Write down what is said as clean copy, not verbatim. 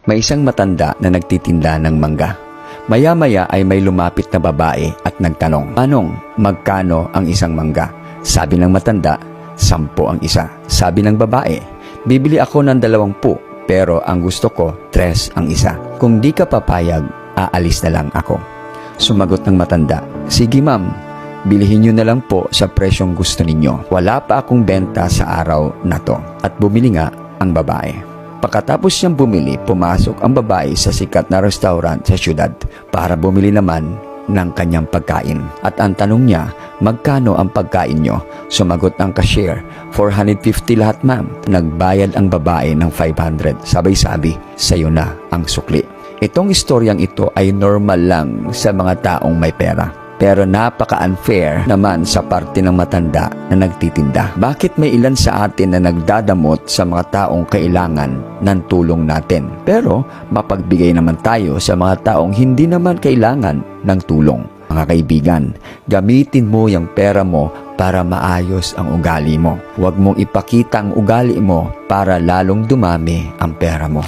May isang matanda na nagtitinda ng mangga. Maya-maya ay may lumapit na babae at nagtanong, "Manong, magkano ang isang mangga?" Sabi ng matanda, 10 ang isa. Sabi ng babae, "Bibili ako ng 20, pero ang gusto ko, 3 ang isa. Kung di ka papayag, aalis na lang ako." Sumagot ng matanda, "Sige ma'am, bilihin nyo na lang po sa presyong gusto ninyo. Wala pa akong benta sa araw na to." At bumili nga ang babae. Pagkatapos niyang bumili, pumasok ang babae sa sikat na restaurant sa syudad para bumili naman ng kanyang pagkain. At ang tanong niya, "Magkano ang pagkain nyo?" Sumagot ang cashier, 450 lahat ma'am." Nagbayad ang babae ng 500. Sabay-sabi, "Sayo na ang sukli." Itong istoryang ito ay normal lang sa mga taong may pera. Pero napaka-unfair naman sa parte ng matanda na nagtitinda. Bakit may ilan sa atin na nagdadamot sa mga taong kailangan ng tulong natin? Pero mapagbigay naman tayo sa mga taong hindi naman kailangan ng tulong. Mga kaibigan, gamitin mo yung pera mo para maayos ang ugali mo. Huwag mong ipakita ang ugali mo para lalong dumami ang pera mo.